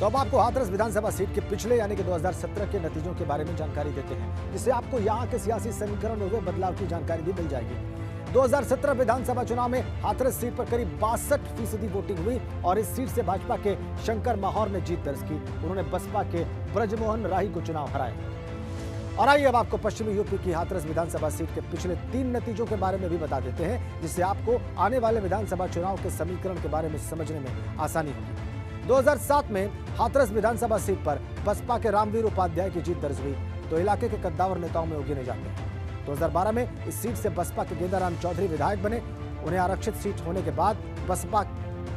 तो अब आपको हाथरस विधानसभा सीट के पिछले यानी कि 2017 के नतीजों के बारे में जानकारी देते हैं, जिससे आपको यहाँ के सियासी समीकरण में हुए बदलाव की जानकारी भी मिल जाएगी। 2017 विधानसभा चुनाव में हाथरस सीट पर करीब 62% वोटिंग हुई और इस सीट से भाजपा के शंकर माहौर ने जीत दर्ज की। उन्होंने बसपा के ब्रजमोहन राही को चुनाव हराया। और आइए अब आपको पश्चिमी यूपी की हाथरस विधानसभा सीट के पिछले 3 नतीजों के बारे में भी बता देते हैं, जिससे आपको आने वाले विधानसभा चुनाव के समीकरण के बारे में समझने में आसानी होगी। 2007 में हाथरस विधानसभा सीट पर बसपा के रामवीर उपाध्याय की जीत दर्ज हुई, तो इलाके के कद्दावर नेताओं में वो गिने जाते हैं। 2012 में इस सीट से बसपा के गेंदाराम चौधरी विधायक बने। उन्हें आरक्षित सीट होने के बाद बसपा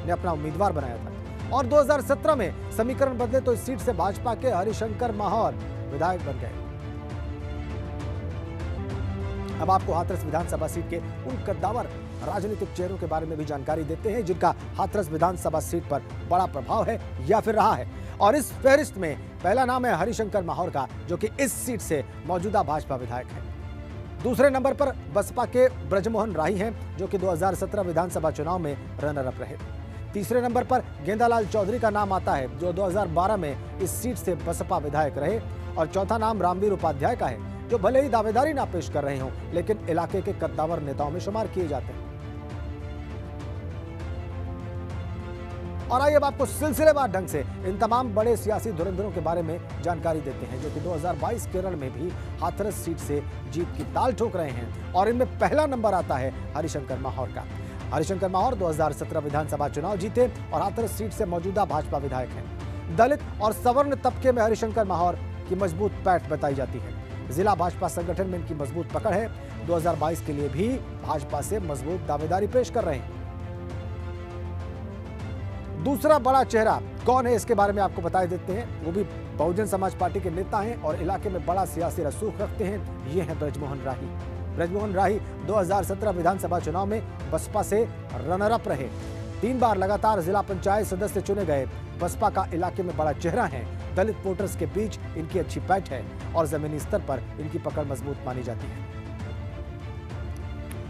ने अपना उम्मीदवार बनाया था और 2017 में समीकरण बदले तो इस सीट से भाजपा के हरिशंकर माहौर विधायक बन गए। अब आपको हाथरस विधानसभा सीट के उन कद्दावर राजनीतिक चेहरों के बारे में भी जानकारी देते हैं जिनका हाथरस विधानसभा सीट पर बड़ा प्रभाव है या फिर रहा है। और इस फहरिस्त में पहला नाम है हरिशंकर माहौर का, जो कि इस सीट से मौजूदा भाजपा विधायक है। दूसरे नंबर पर बसपा के ब्रजमोहन राही हैं, जो कि 2017 विधानसभा चुनाव में रनर अप रहे। तीसरे नंबर पर गेंदालाल चौधरी का नाम आता है, जो 2012 में इस सीट से बसपा विधायक रहे। और चौथा नाम रामवीर उपाध्याय का है, जो भले ही दावेदारी ना पेश कर रहे हों, लेकिन इलाके के कद्दावर नेताओं में शुमार किए जाते हैं। और आइए अब आपको सिलसिलेवार ढंग से इन तमाम बड़े सियासी धुरंधरों के बारे में जानकारी देते हैं, जो कि 2022 केरल में भी हाथरस सीट से जीत की ताल ठोक रहे हैं। और इनमें पहला नंबर आता है हरिशंकर माहौर का। हरिशंकर माहौर 2017 विधानसभा चुनाव जीते और हाथरस सीट से मौजूदा भाजपा विधायक हैं। दलित और सवर्ण तबके में हरिशंकर माहौर की मजबूत पैठ बताई जाती है। जिला भाजपा संगठन में इनकी मजबूत पकड़ है। 2022 के लिए भी भाजपा से मजबूत दावेदारी पेश कर रहे हैं। दूसरा बड़ा चेहरा कौन है, इसके बारे में आपको बता देते हैं। वो भी बहुजन समाज पार्टी के नेता हैं और इलाके में बड़ा सियासी रसूख रखते हैं। ये हैं ब्रजमोहन राही। ब्रजमोहन राही 2017 विधानसभा चुनाव में बसपा से रनर अप रहे। 3 बार लगातार जिला पंचायत सदस्य चुने गए। बसपा का इलाके में बड़ा चेहरा है। दलित वोटर्स के बीच इनकी अच्छी पैठ है और जमीनी स्तर पर इनकी पकड़ मजबूत मानी जाती है।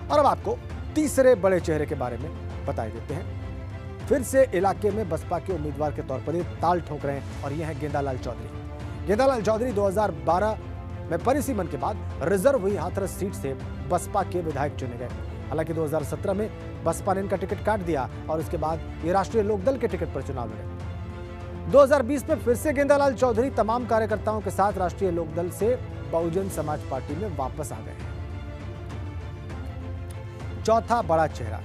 और अब आपको तीसरे बड़े चेहरे के बारे में बता देते हैं। फिर से इलाके में बसपा के उम्मीदवार के तौर पर ताल ठोक रहे हैं और यह है गेंदालाल चौधरी। गेंदालाल चौधरी 2012 में परिसीमन के बाद रिजर्व हुई हाथरस सीट से बसपा के विधायक चुने गए। हालांकि 2017 में बसपा ने इनका टिकट काट दिया और उसके बाद ये राष्ट्रीय लोकदल के टिकट पर चुनाव लड़े। 2020 में फिर से गेंदालाल चौधरी तमाम कार्यकर्ताओं के साथ राष्ट्रीय लोकदल से बहुजन समाज पार्टी में वापस आ गए हैं। चौथा बड़ा चेहरा,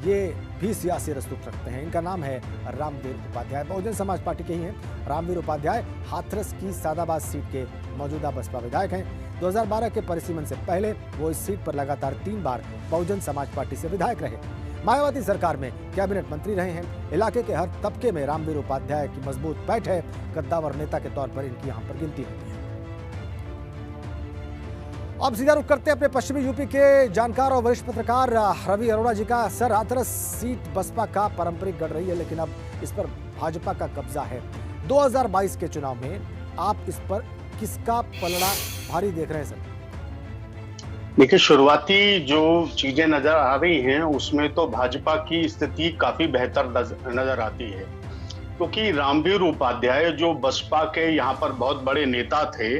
ये भी सियासी रसूख रखते हैं। इनका नाम है रामवीर उपाध्याय। बहुजन समाज पार्टी के ही हैं। रामवीर उपाध्याय हाथरस की सादाबाद सीट के मौजूदा बसपा विधायक हैं। 2012 के परिसीमन से पहले वो इस सीट पर लगातार 3 बार बहुजन समाज पार्टी से विधायक रहे। मायावती सरकार में कैबिनेट मंत्री रहे हैं। इलाके के हर तबके में रामवीर उपाध्याय की मजबूत पैठ है। कद्दावर नेता के तौर पर इनकी यहाँ पर गिनती होती है। अब सीधा रुख करते हैं अपने पश्चिमी यूपी के जानकार और वरिष्ठ पत्रकार रवि अरोड़ा जी का। सर, हाथरस सीट बसपा का पारंपरिक गढ़ रही है, लेकिन अब इस पर भाजपा का कब्जा है। 2022 के चुनाव में आप इस पर किसका पलड़ा भारी देख रहे हैं सर? देखिए, शुरुआती जो चीजें नजर आ रही हैं उसमें तो भाजपा की स्थिति काफी बेहतर नजर आती है, क्योंकि रामवीर उपाध्याय जो बसपा के यहाँ पर बहुत बड़े नेता थे,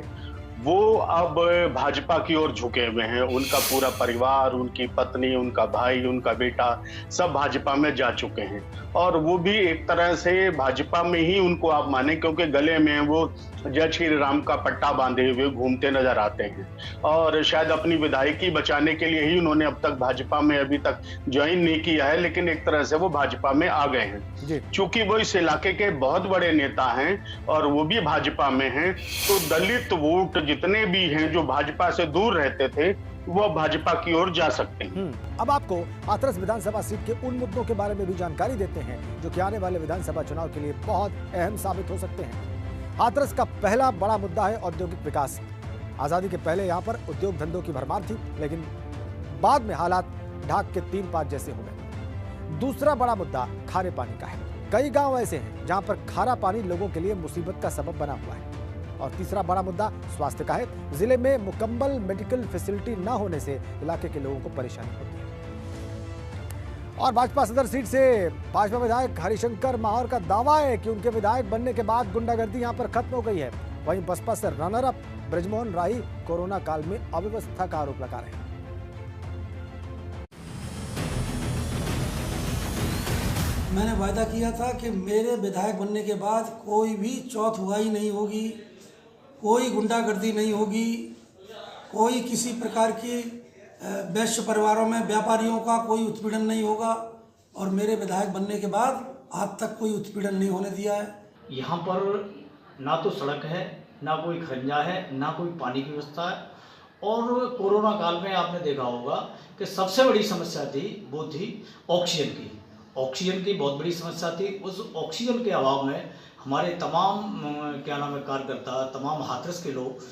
वो अब भाजपा की ओर झुके हुए हैं। उनका पूरा परिवार, उनकी पत्नी, उनका भाई, उनका बेटा सब भाजपा में जा चुके हैं और वो भी एक तरह से भाजपा में ही उनको आप माने, क्योंकि गले में वो जय श्री राम का पट्टा बांधे हुए घूमते नजर आते हैं और शायद अपनी विधायकी बचाने के लिए ही उन्होंने अब तक भाजपा में अभी तक ज्वाइन नहीं किया है, लेकिन एक तरह से वो भाजपा में आ गए हैं। चूंकि वो इस इलाके के बहुत बड़े नेता हैं और वो भी भाजपा में हैं, तो दलित वोट जितने भी हैं जो भाजपा से दूर रहते थे वो भाजपा की ओर जा सकते हैं। अब आपको हाथरस विधानसभा सीट के उन मुद्दों के बारे में भी जानकारी देते हैं जो कि आने वाले विधानसभा चुनाव के लिए बहुत अहम साबित हो सकते हैं। हाथरस का पहला बड़ा मुद्दा है औद्योगिक विकास। आजादी के पहले यहाँ पर उद्योग धंधों की भरमार थी, लेकिन बाद में हालात ढाक के 3 पात जैसे हो गए। दूसरा बड़ा मुद्दा खारे पानी का है। कई गांव ऐसे हैं जहां पर खारा पानी लोगों के लिए मुसीबत का सबब बना हुआ है। और तीसरा बड़ा मुद्दा स्वास्थ्य का है। जिले में मुकम्मल मेडिकल फैसिलिटी न होने से इलाके के लोगों को परेशानी होती है। और भाजपा सदर सीट से भाजपा विधायक हरिशंकर माहौर का दावा है कि उनके विधायक बनने के बाद गुंडागर्दी यहां पर खत्म हो गई है। वहीं बसपा से रनर अप ब्रजमोहन राही कोरोना काल में अव्यवस्था का आरोप लगा रहे हैं। मैंने वायदा किया था कि मेरे विधायक बनने के बाद कोई भी चौथुआई नहीं होगी, कोई गुंडागर्दी नहीं होगी, कोई किसी प्रकार की वैश्य परिवारों में व्यापारियों का कोई उत्पीड़न नहीं होगा। और मेरे विधायक बनने के बाद आज तक कोई उत्पीड़न नहीं होने दिया है। यहाँ पर ना तो सड़क है, ना कोई खंजा है, ना कोई पानी की व्यवस्था है। और कोरोना काल में आपने देखा होगा कि सबसे बड़ी समस्या थी वो थी ऑक्सीजन की। ऑक्सीजन की बहुत बड़ी समस्या थी। उस ऑक्सीजन के अभाव में हमारे तमाम क्या नाम है कार्यकर्ता, तमाम हाथरस के लोग